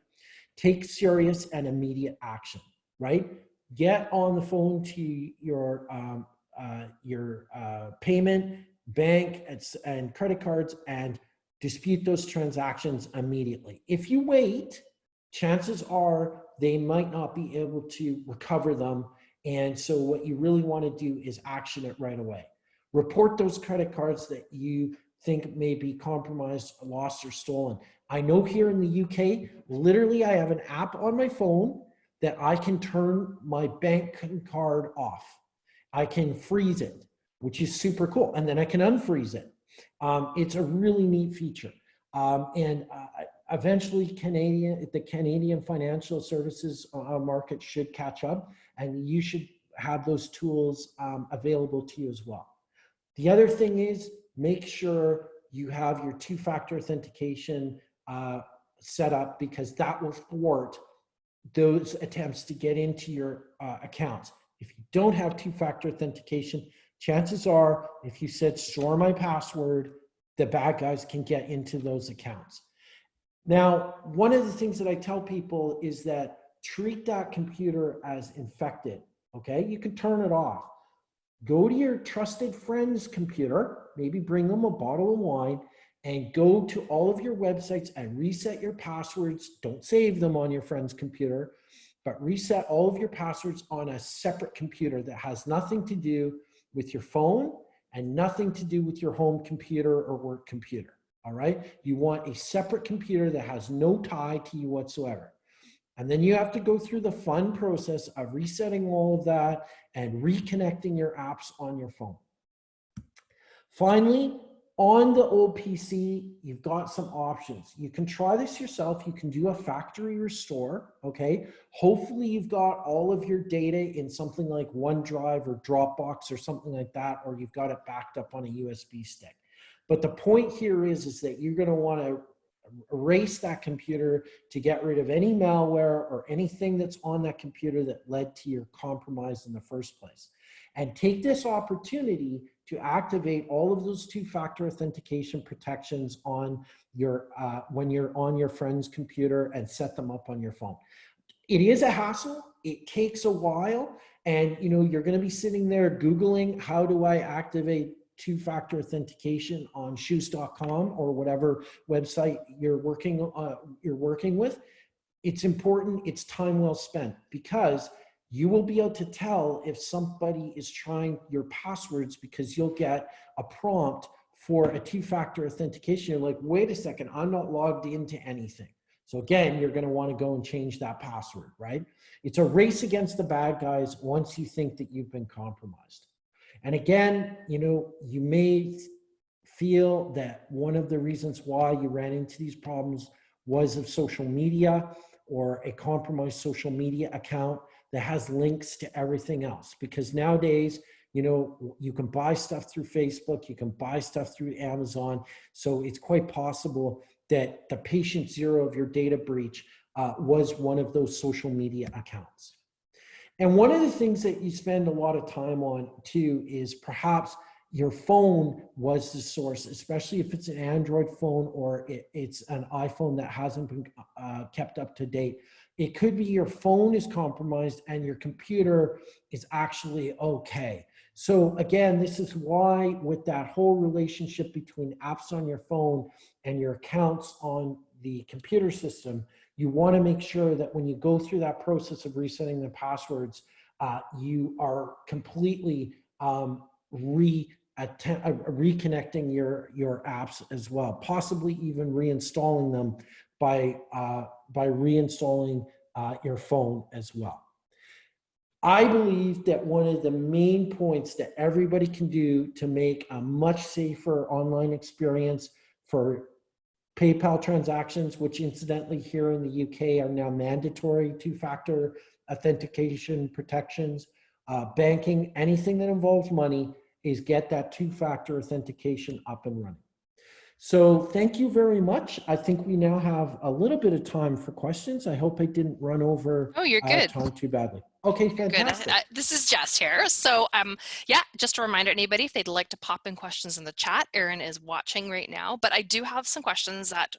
B: Take serious and immediate action, right? Get on the phone to your payment, bank, and credit cards and dispute those transactions immediately. If you wait, chances are they might not be able to recover them. And so what you really want to do is action it right away. Report those credit cards that you think may be compromised, lost, or stolen. I know here in the UK, literally I have an app on my phone that I can turn my bank card off. I can freeze it, which is super cool. And then I can unfreeze it. It's a really neat feature. Eventually the Canadian financial services market should catch up, and you should have those tools available to you as well. The other thing is make sure you have your two-factor authentication set up, because that will thwart those attempts to get into your accounts. If you don't have two-factor authentication, chances are if you said store my password, the bad guys can get into those accounts. Now, one of the things that I tell people is that treat that computer as infected, okay? You can turn it off. Go to your trusted friend's computer, maybe bring them a bottle of wine, and go to all of your websites and reset your passwords. Don't save them on your friend's computer, but reset all of your passwords on a separate computer that has nothing to do with your phone and nothing to do with your home computer or work computer, all right? You want a separate computer that has no tie to you whatsoever. And then you have to go through the fun process of resetting all of that and reconnecting your apps on your phone. Finally, on the old PC, you've got some options. You can try this yourself. You can do a factory restore, okay? Hopefully you've got all of your data in something like OneDrive or Dropbox or something like that, or you've got it backed up on a USB stick. But the point here is that you're gonna wanna erase that computer to get rid of any malware or anything that's on that computer that led to your compromise in the first place. And take this opportunity to activate all of those two-factor authentication protections on your when you're on your friend's computer and set them up on your phone. It is a hassle. It takes a while, and you know you're going to be sitting there Googling how do I activate two-factor authentication on shoes.com or whatever website you're working with. It's important. It's time well spent, because you will be able to tell if somebody is trying your passwords, because you'll get a prompt for a two-factor authentication. You're like, wait a second, I'm not logged into anything. So again, you're going to want to go and change that password, right? It's a race against the bad guys once you think that you've been compromised. And again, you may feel that one of the reasons why you ran into these problems was of social media or a compromised social media account that has links to everything else. Because nowadays, you can buy stuff through Facebook, you can buy stuff through Amazon. So it's quite possible that the patient zero of your data breach was one of those social media accounts. And one of the things that you spend a lot of time on too is perhaps your phone was the source, especially if it's an Android phone or it's an iPhone that hasn't been kept up to date. It could be your phone is compromised and your computer is actually okay. So again, this is why with that whole relationship between apps on your phone and your accounts on the computer system, you want to make sure that when you go through that process of resetting the passwords, you are completely reconnecting your apps as well, possibly even reinstalling them by reinstalling your phone as well. I believe that one of the main points that everybody can do to make a much safer online experience for PayPal transactions, which incidentally here in the UK are now mandatory two-factor authentication protections, banking, anything that involves money, is get that two-factor authentication up and running. So thank you very much. I think we now have a little bit of time for questions. I hope I didn't run over
A: Oh, you're good.
B: time too badly. Okay, fantastic.
C: Good. This is Jess here. So yeah, just a reminder to anybody, if they'd like to pop in questions in the chat, Erin is watching right now, but I do have some questions that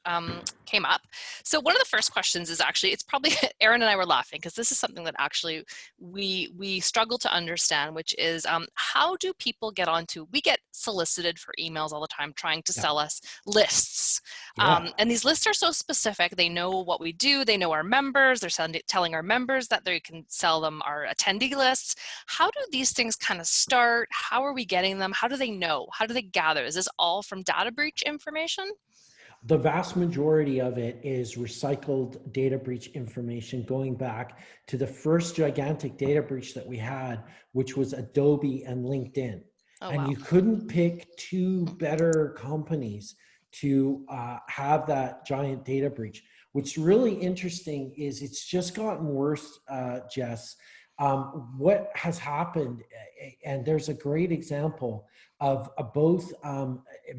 C: came up. So one of the first questions is actually, it's probably, Erin and I were laughing because this is something that actually we struggle to understand, which is how do people get onto, we get solicited for emails all the time trying to sell us lists. And these lists are so specific. They know what we do. They know our members. They're telling our members that they can sell them our attendee lists. How do these things kind of start? How are we getting them? How do they know? How do they gather? Is this all from data breach information?
B: The vast majority of it is recycled data breach information going back to the first gigantic data breach that we had, which was Adobe and LinkedIn.
C: Oh,
B: and
C: wow.
B: You couldn't pick two better companies to have that giant data breach. What's really interesting is it's just gotten worse, Jess. What has happened, and there's a great example of both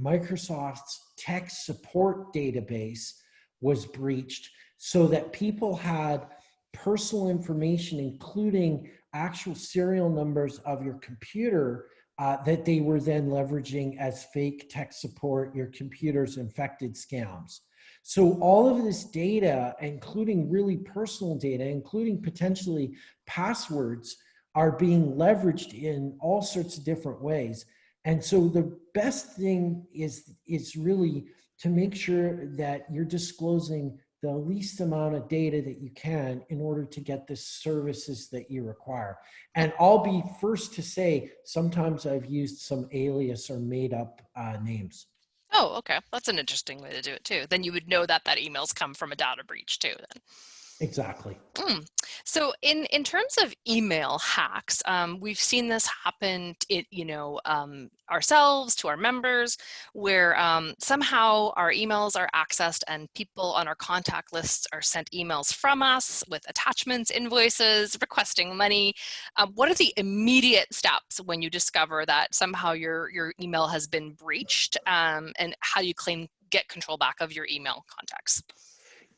B: Microsoft's tech support database was breached so that people had personal information, including actual serial numbers of your computer that they were then leveraging as fake tech support, your computer's infected scams. So all of this data, including really personal data, including potentially passwords, are being leveraged in all sorts of different ways. And so the best thing is really to make sure that you're disclosing the least amount of data that you can in order to get the services that you require. And I'll be first to say, sometimes I've used some alias or made up names.
C: Oh, okay. That's an interesting way to do it too. Then you would know that email's come from a data breach too then.
B: Exactly.
C: So in terms of email hacks, we've seen this happen, ourselves, to our members, where somehow our emails are accessed and people on our contact lists are sent emails from us with attachments, invoices, requesting money. What are the immediate steps when you discover that somehow your email has been breached, and how you get control back of your email contacts?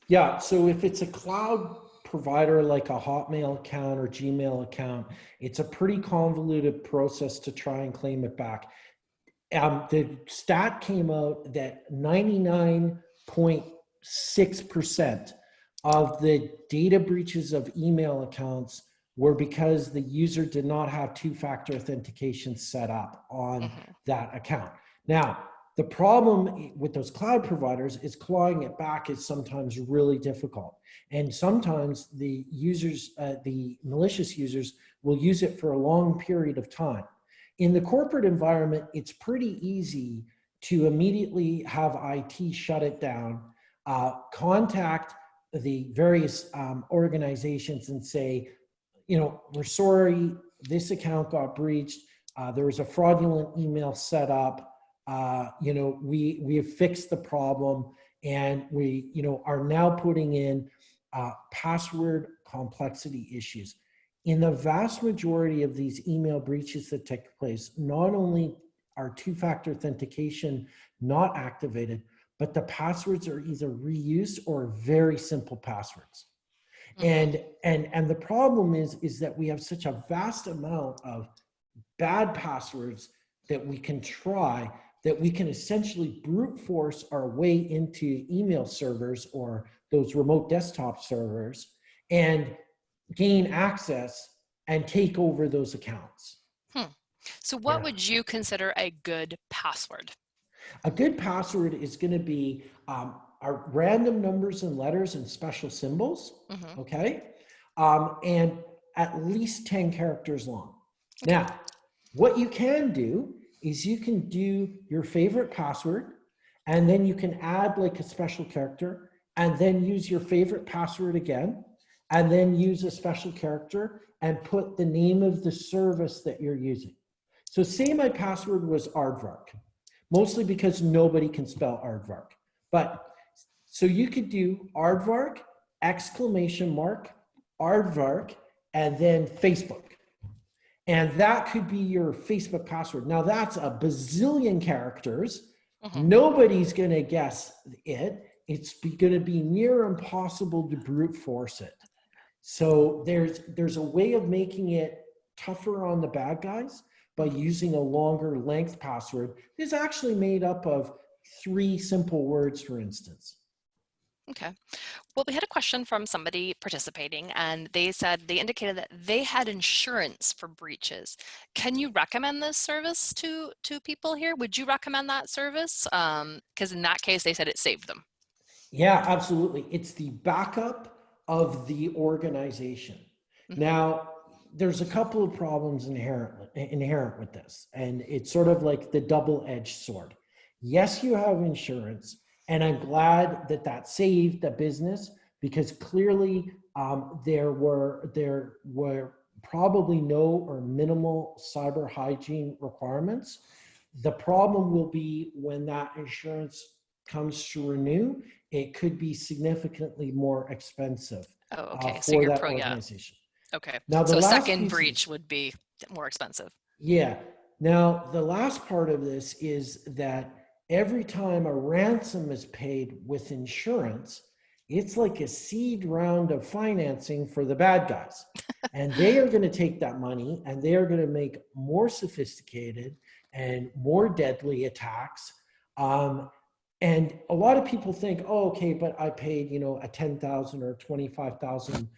B: Yeah, so if it's a cloud provider like a Hotmail account or Gmail account, it's a pretty convoluted process to try and claim it back. The stat came out that 99.6% of the data breaches of email accounts were because the user did not have two-factor authentication set up on that account. Now, the problem with those cloud providers is clawing it back is sometimes really difficult. And sometimes the users, the malicious users, will use it for a long period of time. In the corporate environment, it's pretty easy to immediately have IT shut it down, contact the various organizations and say, you know, we're sorry, this account got breached. There was a fraudulent email set up. You know, we have fixed the problem, and we, you know, are now putting in password complexity issues. In the vast majority of these email breaches that take place, not only are two-factor authentication not activated, but the passwords are either reused or very simple passwords. And the problem is that we have such a vast amount of bad passwords that we can try, that we can essentially brute force our way into email servers or those remote desktop servers and gain access and take over those accounts.
C: So what would you consider a good password?
B: A good password is going to be our random numbers and letters and special symbols, okay? And at least 10 characters long. Now, what you can do is you can do your favorite password, and then you can add like a special character, and then use your favorite password again, and then use a special character and put the name of the service that you're using. So say my password was aardvark, mostly because nobody can spell aardvark. But so you could do aardvark, exclamation mark, aardvark, and then Facebook. And that could be your Facebook password. Now that's a bazillion characters. Nobody's going to guess it. It's going to be near impossible to brute force it. So there's a way of making it tougher on the bad guys by using a longer length password. It's actually made up of 3 simple words, for instance.
C: Okay. Well, we had a question from somebody participating, and they said they indicated that they had insurance for breaches. Can you recommend this service to people here? Would you recommend that service? Because in that case, they said it saved them.
B: Yeah, absolutely. It's the backup of the organization. Now, there's a couple of problems inherent with this, and it's sort of like the double-edged sword. Yes, you have insurance, and I'm glad that that saved the business, because clearly there were probably no or minimal cyber hygiene requirements. The problem will be when that insurance comes to renew, it could be significantly more expensive for that organization.
C: Okay.
B: Now,
C: so a second breach would be more expensive.
B: Yeah. Now, the last part of this is that every time a ransom is paid with insurance, it's like a seed round of financing for the bad guys. And they are going to take that money and they are going to make more sophisticated and more deadly attacks. And a lot of people think, oh, okay, but I paid, you know, a $10,000 or $25,000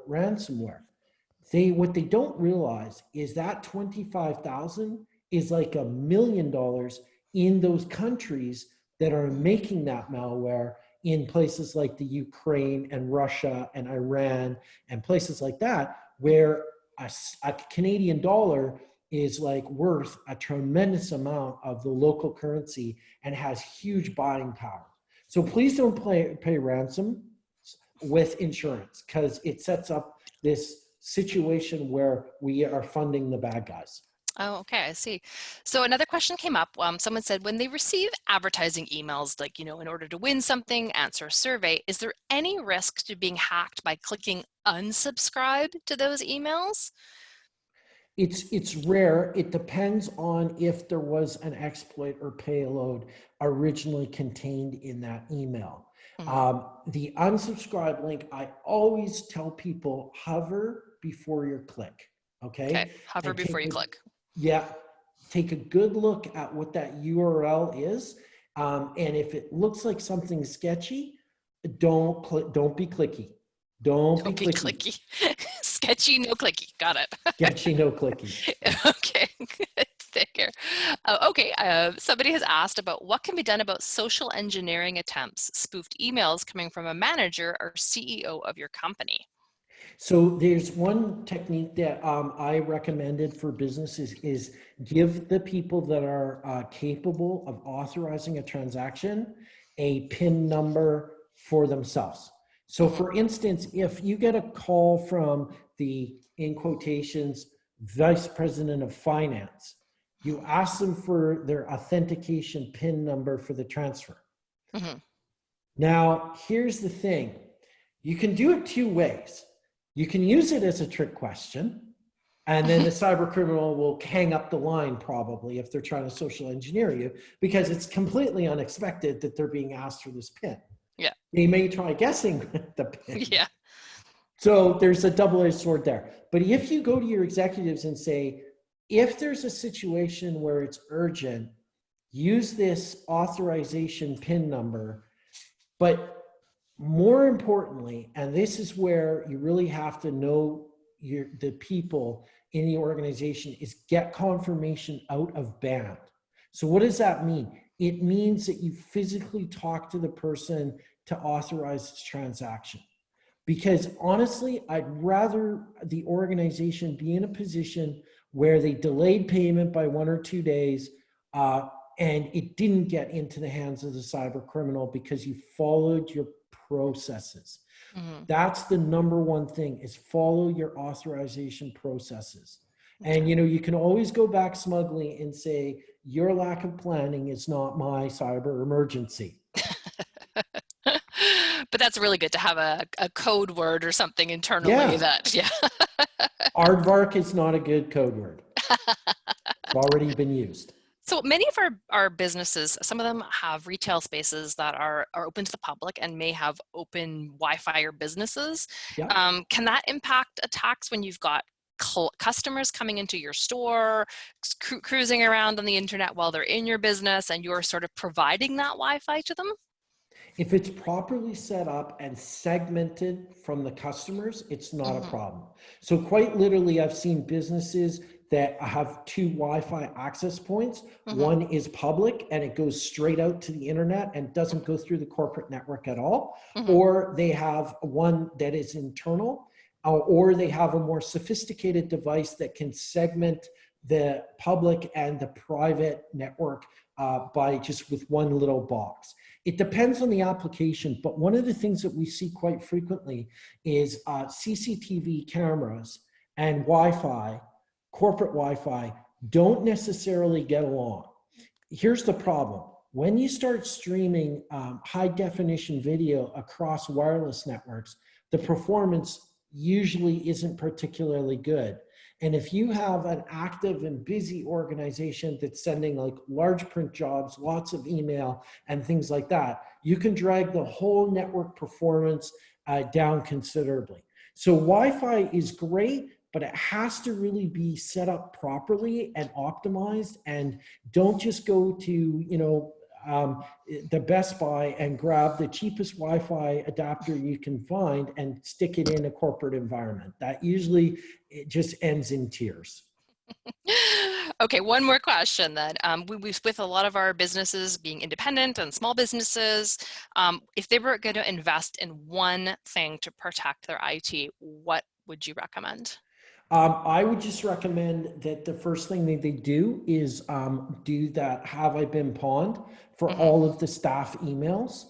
B: ransomware. What they don't realize is that $25,000 is like $1 million in those countries that are making that malware, in places like the Ukraine and Russia and Iran and places like that, where a Canadian dollar is like worth a tremendous amount of the local currency and has huge buying power. So please don't pay ransom with insurance, because it sets up this situation where we are funding the bad guys.
C: Oh, okay, I see. So another question came up. Someone said, when they receive advertising emails, like, you know, in order to win something, answer a survey, is there any risk to being hacked by clicking unsubscribe to those emails?
B: It's rare. It depends on if there was an exploit or payload originally contained in that email. The unsubscribe link, I always tell people, hover before you click. Okay,
C: hover before you click.
B: Yeah, take a good look at what that URL is, and if it looks like something sketchy, don't be clicky. Don't be clicky.
C: Sketchy, no clicky. Got it.
B: Sketchy, no clicky.
C: Okay, good. Take care. Somebody has asked about what can be done about social engineering attempts, spoofed emails coming from a manager or CEO of your company.
B: So there's one technique that I recommended for businesses is give the people that are capable of authorizing a transaction a PIN number for themselves. So for instance, if you get a call from the, in quotations, vice president of finance, you ask them for their authentication PIN number for the transfer. Now, here's the thing. You can do it two ways. You can use it as a trick question, and then the cyber criminal will hang up the line probably if they're trying to social engineer you, because it's completely unexpected that they're being asked for this PIN.
C: Yeah.
B: They may try guessing the PIN.
C: Yeah.
B: So there's a double-edged sword there. But if you go to your executives and say, if there's a situation where it's urgent, use this authorization PIN number. But more importantly, and this is where you really have to know the people in the organization, is get confirmation out of band. So what does that mean? It means that you physically talk to the person to authorize this transaction. Because honestly, I'd rather the organization be in a position where they delayed payment by 1 or 2 days, and it didn't get into the hands of the cyber criminal because you followed your processes. That's the number one thing, is follow your authorization processes. And you can always go back smugly and say, your lack of planning is not my cyber emergency.
C: But that's really good to have a code word or something internally that,
B: Aardvark is not a good code word. It's already been used.
C: So many of our businesses, some of them have retail spaces that are open to the public and may have open Wi-Fi or businesses. Can that impact attacks when you've got customers coming into your store, cruising around on the internet while they're in your business and you're sort of providing that Wi-Fi to them?
B: If it's properly set up and segmented from the customers, it's not a problem. So quite literally, I've seen businesses that have 2 Wi-Fi access points. One is public and it goes straight out to the internet and doesn't go through the corporate network at all. Or they have one that is internal, or they have a more sophisticated device that can segment the public and the private network by just with one little box. It depends on the application, but one of the things that we see quite frequently is CCTV cameras and Wi-Fi, corporate Wi-Fi, don't necessarily get along. Here's the problem. When you start streaming high definition video across wireless networks, the performance usually isn't particularly good. And if you have an active and busy organization that's sending like large print jobs, lots of email and things like that, you can drag the whole network performance down considerably. So Wi-Fi is great, but it has to really be set up properly and optimized, and don't just go to, the Best Buy and grab the cheapest Wi-Fi adapter you can find and stick it in a corporate environment. That usually it just ends in tears.
C: Okay, one more question then. With a lot of our businesses being independent and small businesses, if they were going to invest in one thing to protect their IT, what would you recommend?
B: I would just recommend that the first thing that they do is do that "Have I been pawned" for all of the staff emails.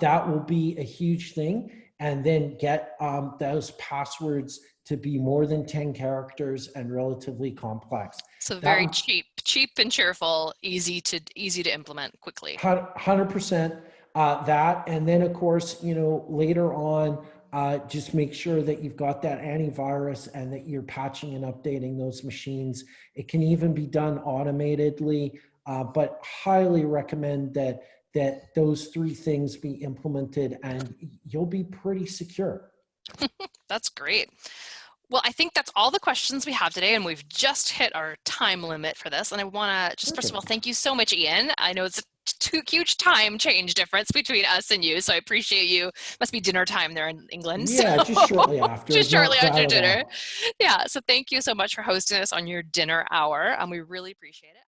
B: That will be a huge thing. And then get those passwords to be more than 10 characters and relatively complex.
C: So very cheap and cheerful, easy to implement quickly.
B: 100% that. And then of course, later on, just make sure that you've got that antivirus and that you're patching and updating those machines. It can even be done automatedly, but highly recommend that those 3 things be implemented and you'll be pretty secure.
C: That's great. Well, I think that's all the questions we have today, and we've just hit our time limit for this. And I want to just, first of all, thank you so much, Ian. I know it's a huge time change difference between us and you, so I appreciate you. Must be dinner time there in England.
B: Yeah, so. Just shortly after.
C: Just shortly after dinner. Yeah, so thank you so much for hosting us on your dinner hour. We really appreciate it.